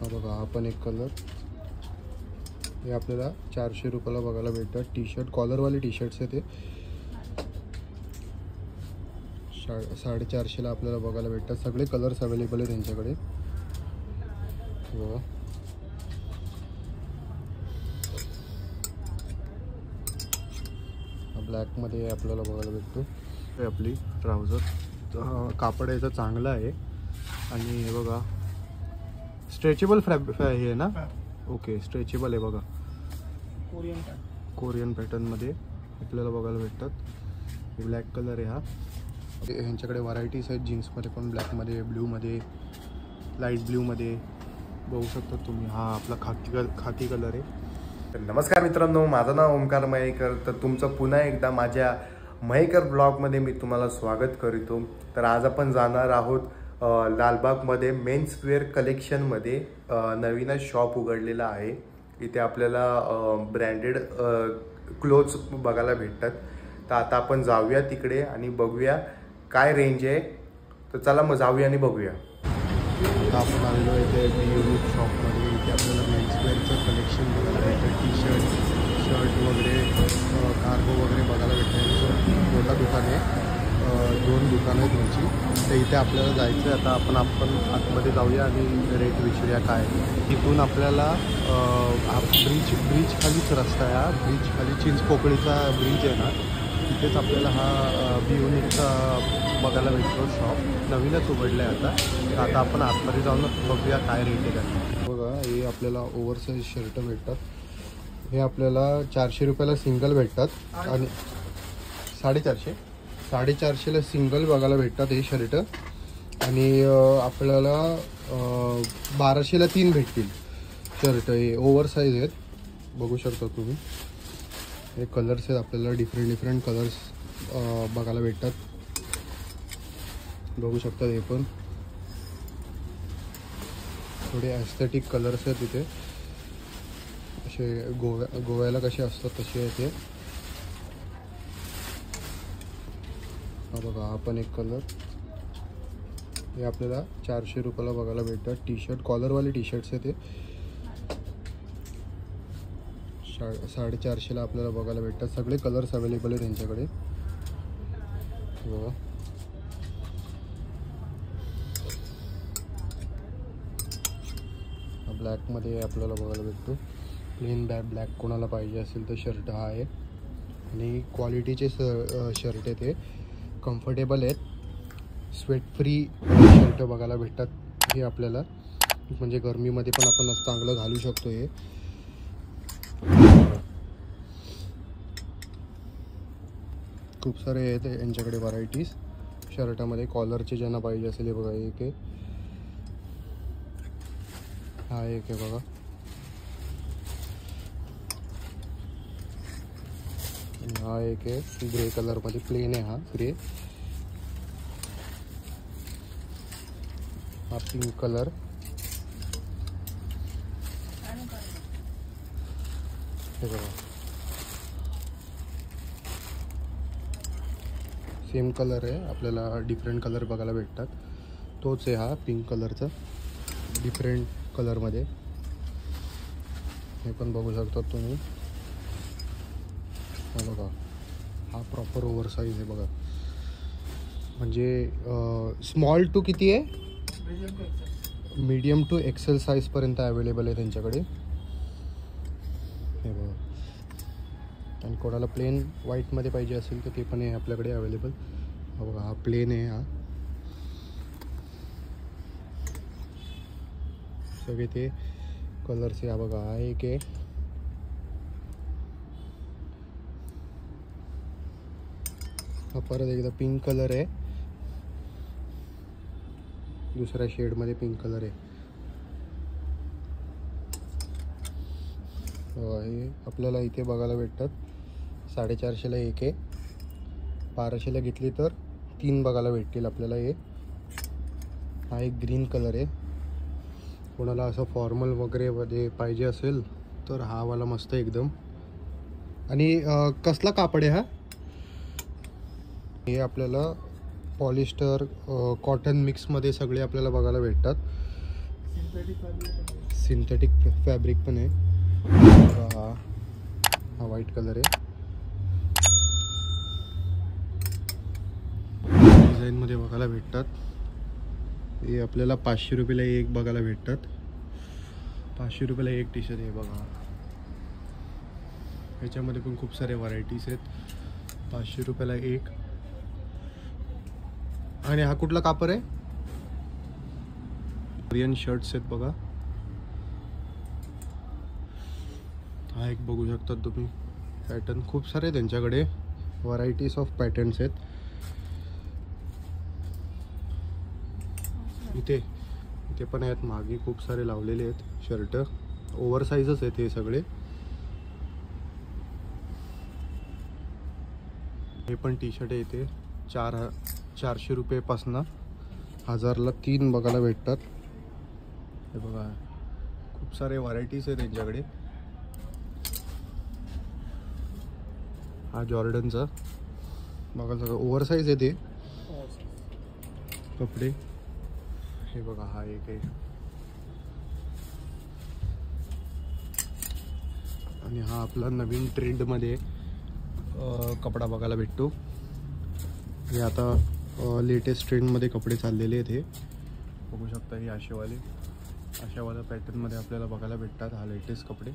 हा बघा, हा पण एक कलर. हे आपल्याला 400 रुपयाला बघायला भेटतात. टी शर्ट, कॉलरवाले टी शर्ट्स आहे ते. 450ला आपल्याला बघायला भेटतात. सगळे कलर्स अवेलेबल आहे त्यांच्याकडे. बघा, ब्लॅकमध्ये आपल्याला बघायला भेटतो. हे आपली ट्राउझर, कापड याचं चांगलं आहे. आणि हे बघा, स्ट्रेचेबल हे आहे ना. ओके, स्ट्रेचेबल आहे बघा. कोरियन पॅटर्नमध्ये आपल्याला बघायला भेटतात. ब्लॅक कलर आहे हा. ह्यांच्याकडे व्हरायटीज आहेत जीन्समध्ये पण, ब्लॅकमध्ये, ब्ल्यूमध्ये, लाईट ब्ल्यूमध्ये बघू शकता तुम्ही. हा आपला खाकी कलर आहे. तर नमस्कार मित्रांनो, माझं नाव ओमकार मयेकर. तर तुमचं पुन्हा एकदा माझ्या मयेकर ब्लॉगमध्ये मी तुम्हाला स्वागत करतो. तर आज आपण जाणार आहोत लालबागमध्ये मेन्सवेअर कलेक्शनमध्ये. नवीनच शॉप उघडलेला आहे. इथे आपल्याला ब्रँडेड क्लोथ्स बघायला भेटतात. तर आता आपण जाऊया तिकडे आणि बघूया काय रेंज आहे. तर चला मग जाऊया आणि बघूया. आता आपण आलेलो आहे इथे युनिक शॉपमध्ये. इथे आपल्याला मेन्सवेअरचं कलेक्शन बघायला भेटतं. टी शर्ट वगैरे, कार्गो वगैरे बघायला भेटतं. मोठा दुकान आहे, 2 दुकानं आहेत त्यांची. तर इथे आपल्याला जायचं आहे. आता आपण आतमध्ये जाऊया आणि रेट विचारूया काय. तिथून आपल्याला हा ब्रिज खालीच रस्ता आहे. हा ब्रिज खाली चिंचपोकळीचा ब्रिज आहे ना, तिथेच आपल्याला हा युनिकचा बघायला भेटतो. शॉप नवीनच उघडलं आहे आता. तर आता आपण आतमध्ये जाऊन बघूया काय रेट आहे काय. बघा, हे आपल्याला ओव्हरसाईज शर्ट भेटतात. हे आपल्याला 400 रुपयाला सिंगल भेटतात आणि 450ला सिंगल बघायला भेटतात हे शर्ट. आणि आपल्याला 1200ला 3 भेटतील शर्ट. हे ओव्हरसाईज आहेत, बघू शकता तुम्ही. हे कलर्स आहेत, आपल्याला डिफरंट कलर्स बघायला भेटतात. बघू शकता. हे पण थोडे ॲस्थेटिक कलर्स आहेत तिथे. असे गोव्याला कसे असतात तसे आहे ते. हा बघा, हा पण एक कलर. हे आपल्याला 400 रुपयाला बघायला भेटतात. टी शर्ट, कॉलरवाले टी शर्ट्स आहे ते. 450ला आपल्याला बघायला भेटतात. सगळे कलर्स अवेलेबल आहे त्यांच्याकडे. बघा, ब्लॅकमध्ये आपल्याला बघायला भेटतो. प्लेन ब्लॅक कोणाला पाहिजे असेल तर शर्ट हा आहे. आणि क्वालिटीचे शर्ट आहे ते, कम्फर्टेबल आहेत. स्वेट फ्री शर्ट बघायला भेटतात हे आपल्याला. म्हणजे गरमीमध्ये पण आपण चांगलं घालू शकतो. हे खूप सारे आहेत यांच्याकडे व्हरायटीज शर्टामध्ये. कॉलरचे ज्यांना पाहिजे असेल हे बघा, एक आहे, हा एक आहे बघा. हा एक आहे ग्रे कलरमध्ये, प्लेन आहे हा ग्रे. हा पिंक कलर. हे बघा, सेम कलर आहे. आपल्याला डिफरंट कलर बघायला भेटतात. तोच आहे हा पिंक कलरचा, डिफरंट कलरमध्ये. हे पण बघू शकता तुम्ही. हा बघा, हा प्रॉपर ओव्हरसाईज आहे बघा. म्हणजे स्मॉल टू किती आहे, मीडियम टू एक्सेल साईजपर्यंत अवेलेबल आहे त्यांच्याकडे. हे बघा. आणि कोणाला प्लेन व्हाईटमध्ये पाहिजे असेल तर ते पण आहे आपल्याकडे अवेलेबल. हा बघा, हा प्लेन आहे. हा सगळे ते कलर्स आहे. हा बघा, हा एक आहे. हा परत एकदा पिंक कलर आहे, दुसऱ्या शेडमध्ये पिंक कलर आहे. हे आपल्याला इथे बघायला भेटतात. 450ला एक आहे, 1200ला घेतली तर 3 बघायला भेटतील आपल्याला. हे हा एक ग्रीन कलर आहे. कोणाला असं फॉर्मल वगैरे मध्ये पाहिजे असेल तर हा वाला मस्त एकदम. आणि कसला कापड आहे हा. हे आपल्याला पॉलिस्टर कॉटन मिक्समध्ये सगळे आपल्याला बघायला भेटतात. सिंथेटिक फॅब्रिक पण आहे. हा व्हाईट कलर आहे. डिझाईनमध्ये बघायला भेटतात. हे आपल्याला 500 रुपयाला एक बघायला भेटतात. 500 रुपयाला एक टी शर्ट आहे बघा. ह्याच्यामध्ये पण खूप सारे व्हरायटीज आहेत. 500 रुपयाला एक. आणि हा कुठला कापड आहे? कोरियन शर्ट्स आहेत बघा. हा एक बघू शकता तुम्ही पॅटर्न. खूप सारे त्यांच्याकडे व्हरायटीज ऑफ पॅटर्न्स आहेत. इथे पण आहेत मागे खूप सारे लावलेले आहेत शर्ट. ओव्हर साईजच आहेत हे सगळे. हे पण टी शर्ट आहे. इथे 400 रुपयेपासनं 1000ला 3 बघायला भेटतात. हे बघा खूप सारे व्हरायटीज आहेत त्यांच्याकडे. हा जॉर्डनचा बघा सगळं ओव्हर साईज आहे ते कपडे. हे बघा हा एक आहे. आणि हा आपला नवीन ट्रेंडमध्ये कपडा बघायला भेटतो. हे आता लेटेस्ट ट्रेंडमध्ये कपडे चाललेले आहेत. हे बघू शकता. हे अशावाल्या पॅटर्नमध्ये आपल्याला बघायला भेटतात. हा लेटेस्ट कपडे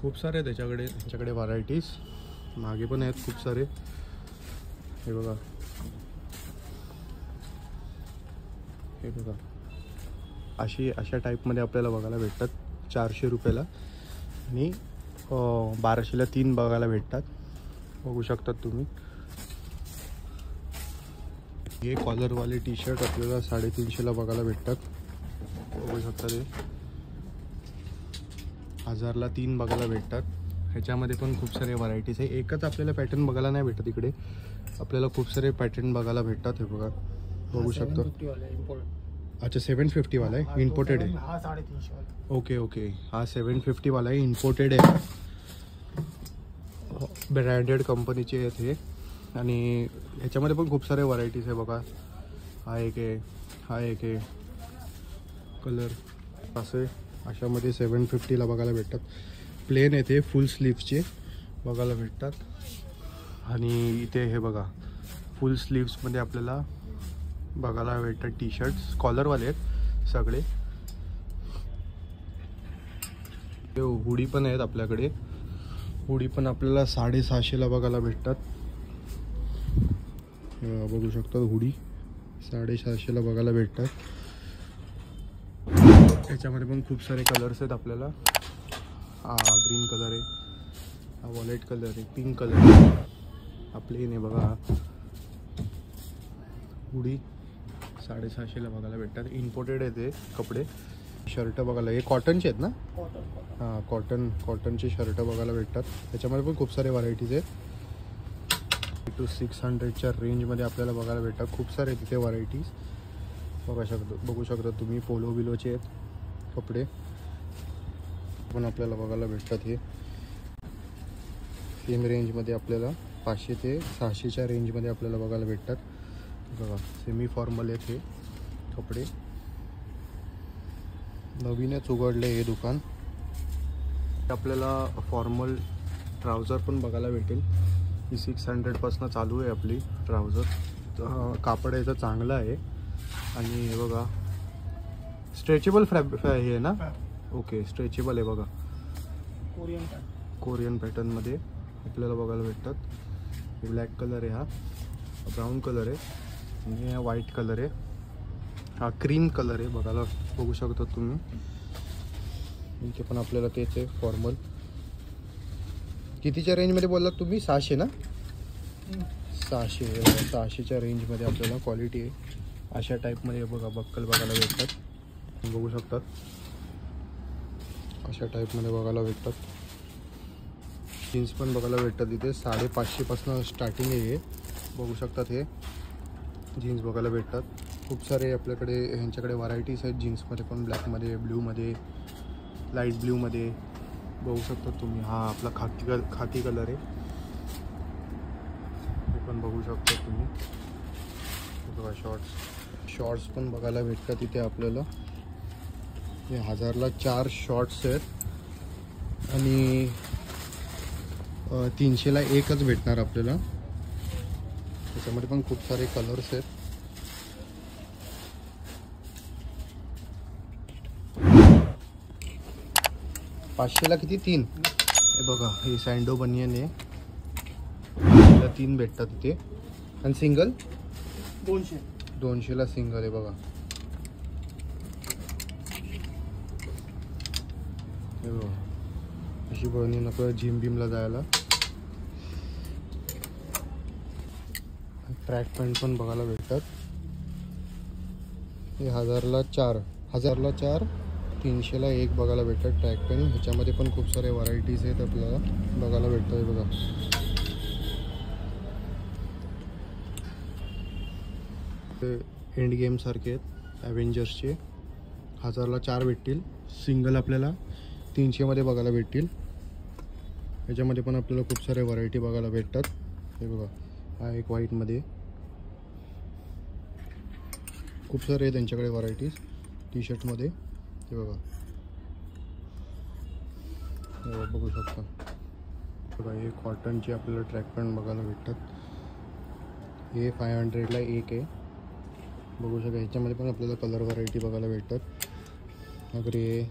खूप सारे त्यांच्याकडे व्हरायटीज. मागे पण आहेत खूप सारे. हे बघा अशा टाईपमध्ये आपल्याला बघायला भेटतात 400 रुपयाला. आणि 1200ला 3 बघायला भेटतात. बघू शकतात तुम्ही. हे कॉलरवाले टी शर्ट आपल्याला 350ला बघायला भेटतात. बघू शकता. ते 1000ला 3 बघायला भेटतात. ह्याच्यामध्ये पण खूप सारे व्हरायटीज आहे. एकच आपल्याला पॅटर्न बघायला नाही भेटत. इकडे आपल्याला खूप सारे पॅटर्न बघायला भेटतात. हे बघा बघू शकतो. अच्छा 750 वाला आहे. इम्पोर्टेड आहे. हा 350 वाला. ओके. हा 750 वाला आहे. इम्पोर्टेड आहे. ब्रँडेड कंपनीचे आहेत हे. आणि ह्याच्यामध्ये पण खूप सारे व्हरायटीज आहे बघा. हा एक आहे कलर असे. अशामध्ये 750ला बघायला भेटतात. प्लेन आहे ते. फुल स्लीव्सचे बघायला भेटतात. आणि इथे हे बघा फुल स्लीव्समध्ये आपल्याला बघायला भेटतात टी शर्ट्स. कॉलरवाले आहेत सगळे. हुडी पण आहेत आपल्याकडे. हुडी पण आपल्याला 650ला बघायला भेटतात. बघू शकता हुडी 650ला बघायला भेटतात. याच्यामध्ये पण खूप सारे कलर्स आहेत आपल्याला. हा ग्रीन कलर आहे. हा व्हाईट कलर आहे. पिंक कलर आहे. हा प्लेन आहे बघा. हुडी 650ला बघायला भेटतात. इम्पोर्टेड आहे ते कपडे. शर्ट बघायला हे कॉटनचे आहेत ना? हां कॉटनचे शर्ट बघायला भेटतात. त्याच्यामध्ये पण खूप सारे व्हरायटीज आहेत. 2 to 600च्या रेंजमध्ये आपल्याला बघायला भेटतात. खूप सारे तिथे व्हरायटीज बघू शकता तुम्ही. पोलो बिलोचे आहेत कपडे पण आपल्याला बघायला भेटतात. हे सेम रेंजमध्ये आपल्याला 500 ते 600च्या रेंजमध्ये आपल्याला बघायला भेटतात. बघा सेमी फॉर्मल आहेत हे कपडे. नवीनच उघडले हे दुकान. आपल्याला फॉर्मल ट्राउझर पण बघायला भेटेल. ही 600पासून चालू आहे आपली ट्राउझर. कापड याचं चांगलं आहे. आणि हे बघा स्ट्रेचेबल हे आहे ना? ओके स्ट्रेचेबल आहे बघा. कोरियन पॅटर्नमध्ये आपल्याला बघायला भेटतात. ब्लॅक कलर आहे. हा ब्राऊन कलर आहे. आणि हा व्हाईट कलर आहे. हा क्रीम कलर आहे बघू शकता तुम्ही. इथे पण आपल्याला तेच आहे फॉर्मल. कितीच्या रेंजमध्ये बोललात तुम्ही? 600 ना? 600च्या रेंजमध्ये आपल्याला क्वालिटी आहे. अशा टाईपमध्ये बघा बक्कल बघायला भेटतात. बघू शकतात अशा टाईपमध्ये बघायला भेटतात. जीन्स पण बघायला भेटतात. इथे 550पासून स्टार्टिंग आहे. हे बघू शकतात. हे जीन्स बघायला भेटतात. खूप सारे आपल्याकडे ह्यांच्याकडे व्हरायटीज आहेत जीन्समध्ये पण. ब्लॅकमध्ये, ब्ल्यूमध्ये, लाईट ब्ल्यूमध्ये बघू शकता तुम्ही. हा आपला खाकी कलर आहे. हे पण बघू शकता तुम्ही. बघा शॉर्ट्स शॉर्ट्स पण बघायला भेटतात इथे आपल्याला. हे 1000ला 4 शॉर्ट्स आहेत आणि 300ला एकच भेटणार आपल्याला. त्याच्यामध्ये पण खूप सारे कलर्स आहेत. पाचशेला किती? 3. हे बघा, हे सँडो बनियन आहे. 3 भेटतात इथे. आणि सिंगल 200ला सिंगल आहे बघा. हे बघा, अशी बनियन आपल्याला जिम बिमला जायला. ट्रॅक पॅन्ट पण बघायला भेटतात. हे 1000ला 4 300ला 1 बघायला भेटतात ट्रॅक पॅन्ट. ह्याच्यामध्ये पण खूप सारे व्हरायटीज आहेत आपल्याला बघायला भेटतात. बघा, एंड गेम सारखे आहेत ॲव्हेंजर्सचे. 1000ला 4 भेटतील. सिंगल आपल्याला 300मध्ये बघायला भेटतील. ह्याच्यामध्ये पण आपल्याला खूप सारे व्हरायटी बघायला भेटतात. हे बघा, हा एक व्हाईटमध्ये. खूप सारे आहे त्यांच्याकडे व्हरायटीज टी शर्टमध्ये. हे बघा, बघू शकता. बघा, हे कॉटनचे आपल्याला ट्रॅक पॅन्ट बघायला भेटतात. हे 500ला 1 आहे. बघू शकता. ह्याच्यामध्ये पण आपल्याला कलर व्हरायटी बघायला भेटतात. ग्रे आहे,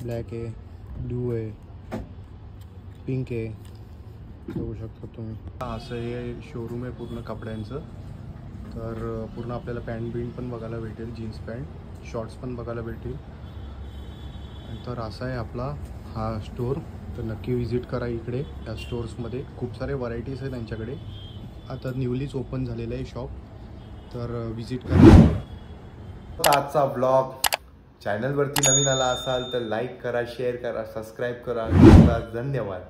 ब्लॅक आहे, ब्लू आहे, पिंक आहे. बघू शकता तुम्ही. असं हे शोरूम आहे पूर्ण कपड्यांचं. तर पूर्ण आपल्याला पॅन्ट बिंट पण बघायला भेटेल. जीन्स पॅन्ट, शॉर्ट्स पण बघायला भेटेल. तर असा आहे आपला हा स्टोर. तर नक्की विजिट करा इकडे. या स्टोर्समध्ये खूप सारे व्हरायटीज आहेत त्यांच्याकडे. आता न्यूलीच ओपन झालेलं आहे शॉप. तर विजिट करा. आजचा ब्लॉग चॅनलवरती नवीन आला असाल तर लाईक करा, शेअर करा, सबस्क्राईब करा. धन्यवाद.